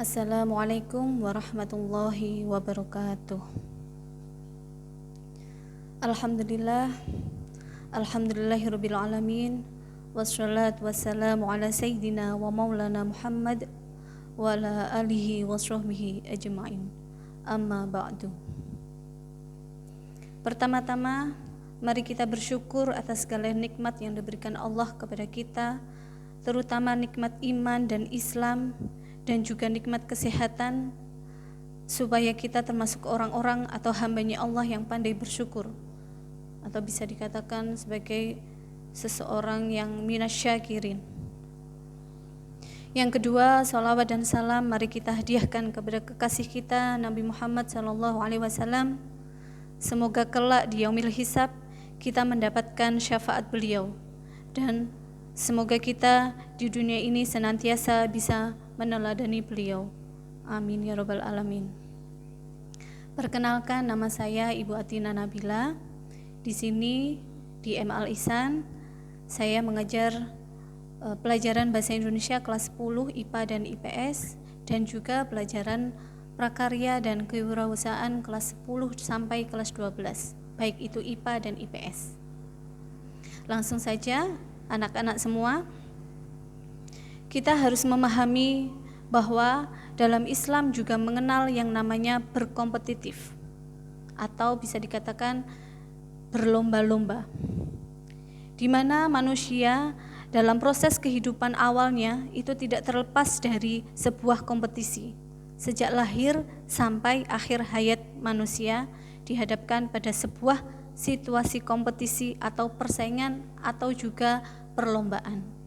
Assalamualaikum warahmatullahi wabarakatuh. Alhamdulillah, alhamdulillahirabbil alamin. Wassalatu wassalamu ala sayyidina wa maulana Muhammad wa ala alihi wa sahbihi ajma'in. Amma ba'du. Pertama-tama, mari kita bersyukur atas segala nikmat yang diberikan Allah kepada kita, terutama nikmat iman dan Islam, dan juga nikmat kesehatan, supaya kita termasuk orang-orang atau hambanya Allah yang pandai bersyukur, atau bisa dikatakan sebagai seseorang yang minasyakirin. Yang kedua, salawat dan salam mari kita hadiahkan kepada kekasih kita Nabi Muhammad SAW. Semoga kelak di yaumil hisab kita mendapatkan syafaat beliau, dan semoga kita di dunia ini senantiasa bisa meneladani beliau. Amin ya rabbal alamin. Perkenalkan, nama saya Ibu Atina Nabila. Di sini di M Al Ihsan saya mengajar pelajaran bahasa Indonesia kelas 10 IPA dan IPS, dan juga pelajaran prakarya dan kewirausahaan kelas 10 sampai kelas 12, baik itu IPA dan IPS. Langsung saja, anak-anak semua, kita harus memahami bahwa dalam Islam juga mengenal yang namanya berkompetitif, atau bisa dikatakan berlomba-lomba, di mana manusia dalam proses kehidupan awalnya itu tidak terlepas dari sebuah kompetisi. Sejak lahir sampai akhir hayat manusia dihadapkan pada sebuah situasi kompetisi atau persaingan atau juga perlombaan.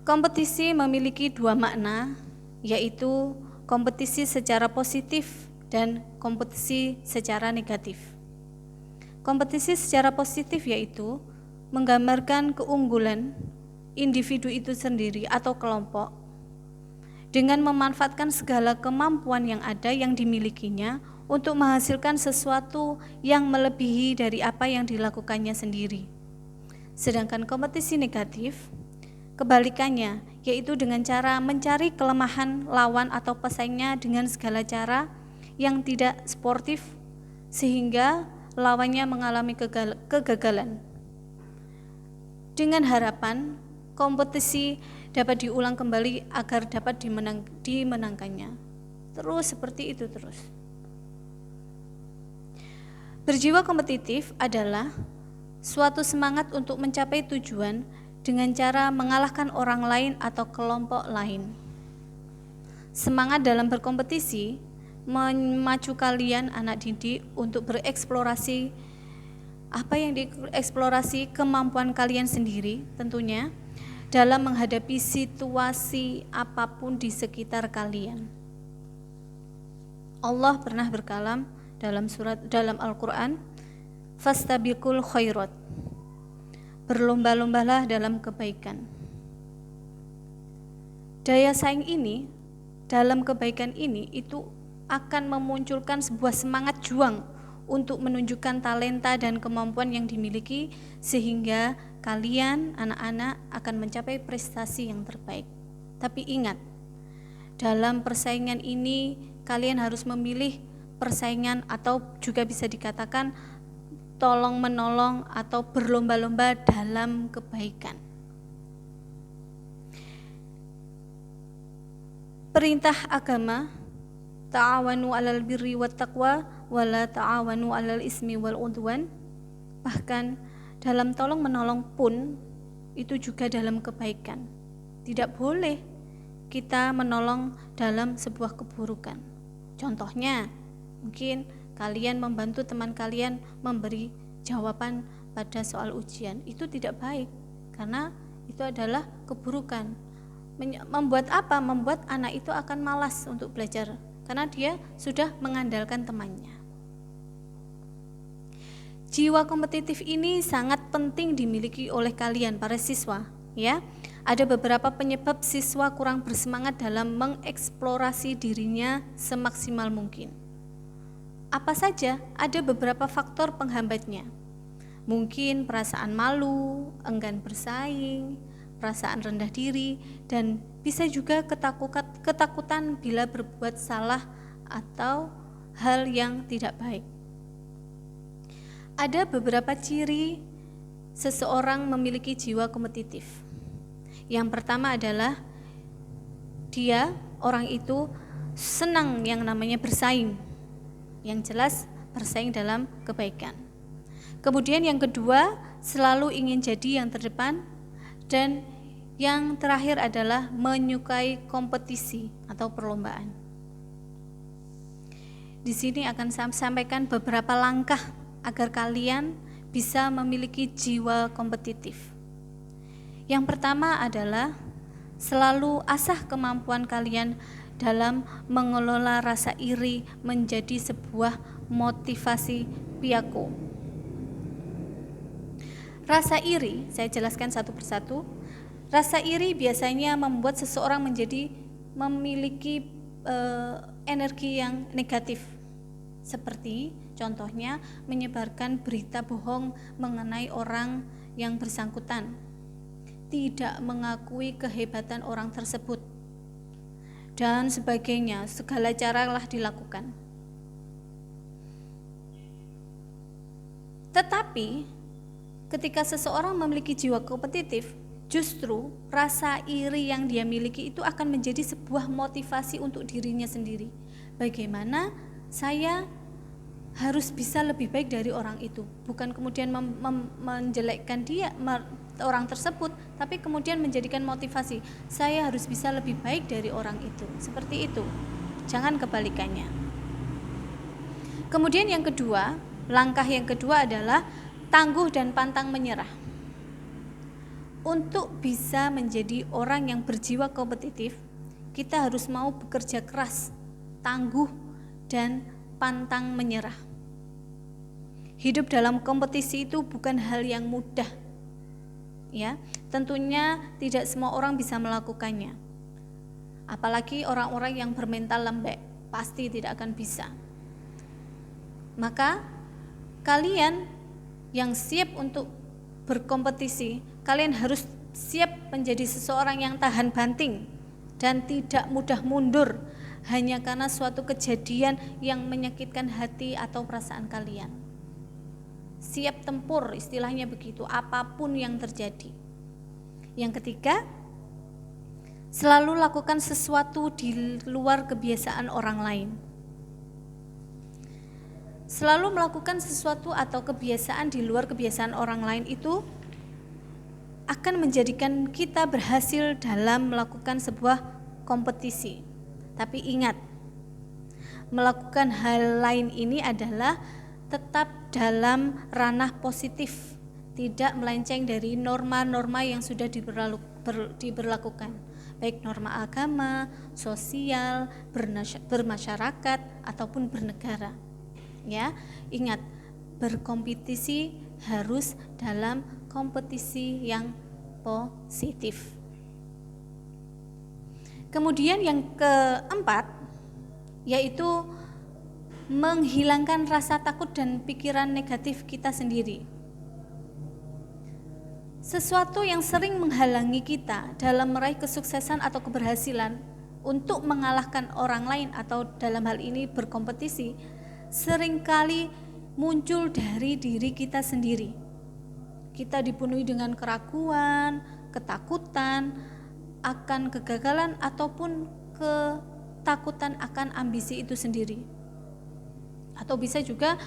Kompetisi memiliki dua makna, yaitu kompetisi secara positif dan kompetisi secara negatif. Kompetisi secara positif yaitu menggambarkan keunggulan individu itu sendiri atau kelompok dengan memanfaatkan segala kemampuan yang ada yang dimilikinya untuk menghasilkan sesuatu yang melebihi dari apa yang dilakukannya sendiri. Sedangkan kompetisi negatif kebalikannya, yaitu dengan cara mencari kelemahan lawan atau pesaingnya dengan segala cara yang tidak sportif, sehingga lawannya mengalami kegagalan. Dengan harapan kompetisi dapat diulang kembali agar dapat dimenangkannya. Terus seperti itu terus. Berjiwa kompetitif adalah suatu semangat untuk mencapai tujuan dengan cara mengalahkan orang lain atau kelompok lain. Semangat dalam berkompetisi memacu kalian anak didik untuk bereksplorasi apa yang dieksplorasi kemampuan kalian sendiri tentunya dalam menghadapi situasi apapun di sekitar kalian. Allah pernah berkalam dalam Al-Qur'an, fastabiqul khairat, berlomba-lombalah dalam kebaikan. Daya saing ini dalam kebaikan ini itu akan memunculkan sebuah semangat juang untuk menunjukkan talenta dan kemampuan yang dimiliki, sehingga kalian anak-anak akan mencapai prestasi yang terbaik. Tapi ingat, dalam persaingan ini kalian harus memilih persaingan atau juga bisa dikatakan tolong menolong atau berlomba-lomba dalam kebaikan. Perintah agama, ta'awanu 'alal birri wat taqwa wa la ta'awanu 'alal ismi wal 'udwan. Bahkan dalam tolong menolong pun itu juga dalam kebaikan. Tidak boleh kita menolong dalam sebuah keburukan. Contohnya, mungkin kalian membantu teman kalian memberi jawaban pada soal ujian, itu tidak baik karena itu adalah keburukan. Membuat apa? Membuat anak itu akan malas untuk belajar karena dia sudah mengandalkan temannya. Jiwa kompetitif ini sangat penting dimiliki oleh kalian para siswa, ya. Ada beberapa penyebab siswa kurang bersemangat dalam mengeksplorasi dirinya semaksimal mungkin. Apa saja? Ada beberapa faktor penghambatnya. Mungkin perasaan malu, enggan bersaing, perasaan rendah diri, dan bisa juga ketakutan bila berbuat salah atau hal yang tidak baik. Ada beberapa ciri seseorang memiliki jiwa kompetitif. Yang pertama adalah orang itu senang yang namanya bersaing. Yang jelas bersaing dalam kebaikan. Kemudian yang kedua, selalu ingin jadi yang terdepan, dan yang terakhir adalah menyukai kompetisi atau perlombaan. Di sini akan saya sampaikan beberapa langkah agar kalian bisa memiliki jiwa kompetitif. Yang pertama adalah selalu asah kemampuan kalian dalam mengelola rasa iri menjadi sebuah motivasi piyaku. Rasa iri, saya jelaskan satu persatu. Rasa iri biasanya membuat seseorang memiliki energi yang negatif. Seperti contohnya menyebarkan berita bohong mengenai orang yang bersangkutan, tidak mengakui kehebatan orang tersebut, dan sebagainya. Segala caralah dilakukan. Tetapi ketika seseorang memiliki jiwa kompetitif, justru rasa iri yang dia miliki itu akan menjadi sebuah motivasi untuk dirinya sendiri. Bagaimana saya harus bisa lebih baik dari orang itu, bukan kemudian menjelekkan orang tersebut, tapi kemudian menjadikan motivasi, saya harus bisa lebih baik dari orang itu. Seperti itu, jangan kebalikannya. Kemudian yang kedua, langkah yang kedua adalah tangguh dan pantang menyerah. Untuk bisa menjadi orang yang berjiwa kompetitif, kita harus mau bekerja keras, tangguh, dan pantang menyerah. Hidup dalam kompetisi itu bukan hal yang mudah. Ya, tentunya tidak semua orang bisa melakukannya. Apalagi orang-orang yang bermental lembek, pasti tidak akan bisa. Maka kalian yang siap untuk berkompetisi, kalian harus siap menjadi seseorang yang tahan banting dan tidak mudah mundur hanya karena suatu kejadian yang menyakitkan hati atau perasaan kalian. Siap tempur, istilahnya begitu, apapun yang terjadi. Yang ketiga, selalu lakukan sesuatu di luar kebiasaan orang lain. Selalu melakukan sesuatu atau kebiasaan di luar kebiasaan orang lain itu akan menjadikan kita berhasil dalam melakukan sebuah kompetisi. Tapi ingat, melakukan hal lain ini adalah tetap dalam ranah positif, tidak melenceng dari norma-norma yang sudah diberlakukan, baik norma agama, sosial, bermasyarakat, ataupun bernegara. Ya, ingat, berkompetisi harus dalam kompetisi yang positif. Kemudian yang keempat, yaitu menghilangkan rasa takut dan pikiran negatif kita sendiri. Sesuatu yang sering menghalangi kita dalam meraih kesuksesan atau keberhasilan untuk mengalahkan orang lain atau dalam hal ini berkompetisi, seringkali muncul dari diri kita sendiri. Kita dipenuhi dengan keraguan, ketakutan akan kegagalan ataupun ketakutan akan ambisi itu sendiri. Atau bisa juga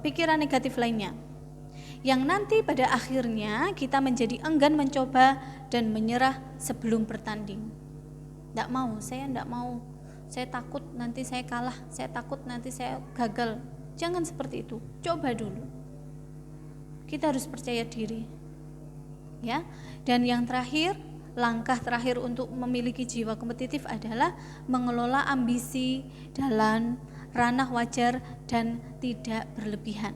pikiran negatif lainnya. Yang nanti pada akhirnya kita menjadi enggan mencoba dan menyerah sebelum bertanding. Saya tidak mau. Saya takut nanti saya kalah, saya takut nanti saya gagal. Jangan seperti itu, coba dulu. Kita harus percaya diri. Ya. Dan yang terakhir, langkah terakhir untuk memiliki jiwa kompetitif adalah mengelola ambisi dalam ranah wajar dan tidak berlebihan.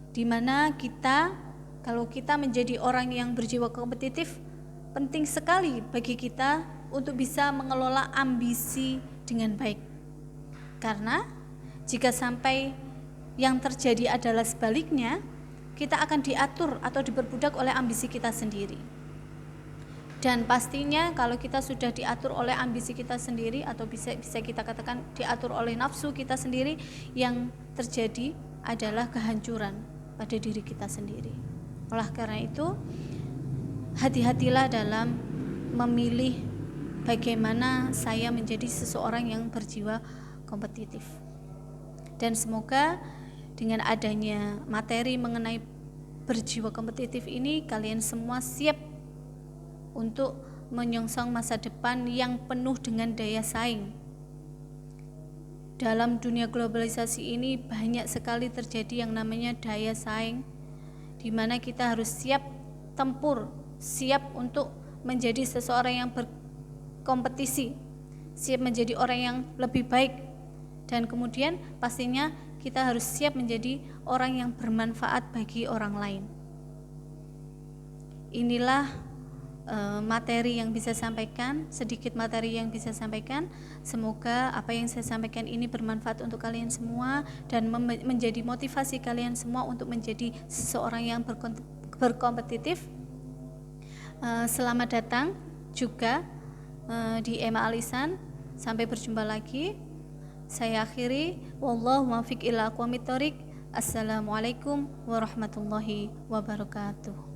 Di mana kalau kita menjadi orang yang berjiwa kompetitif, penting sekali bagi kita untuk bisa mengelola ambisi dengan baik. Karena jika sampai yang terjadi adalah sebaliknya, kita akan diatur atau diperbudak oleh ambisi kita sendiri. Dan pastinya kalau kita sudah diatur oleh ambisi kita sendiri, atau bisa kita katakan diatur oleh nafsu kita sendiri, yang terjadi adalah kehancuran pada diri kita sendiri. Oleh karena itu, hati-hatilah dalam memilih bagaimana saya menjadi seseorang yang berjiwa kompetitif. Dan semoga dengan adanya materi mengenai berjiwa kompetitif ini, kalian semua siap untuk menyongsong masa depan yang penuh dengan daya saing. Dalam dunia globalisasi ini banyak sekali terjadi yang namanya daya saing, di mana kita harus siap tempur, siap untuk menjadi seseorang yang berkompetisi, siap menjadi orang yang lebih baik, dan kemudian pastinya kita harus siap menjadi orang yang bermanfaat bagi orang lain. Inilah materi yang bisa sampaikan, sedikit materi yang bisa sampaikan. Semoga apa yang saya sampaikan ini bermanfaat untuk kalian semua dan menjadi motivasi kalian semua untuk menjadi seseorang yang berkompetitif. Selamat datang juga di EMA Al-Ihsan. Sampai berjumpa lagi. Saya akhiri, wallahu muwaffiq ila aqwamit thoriq. Assalamualaikum warahmatullahi wabarakatuh.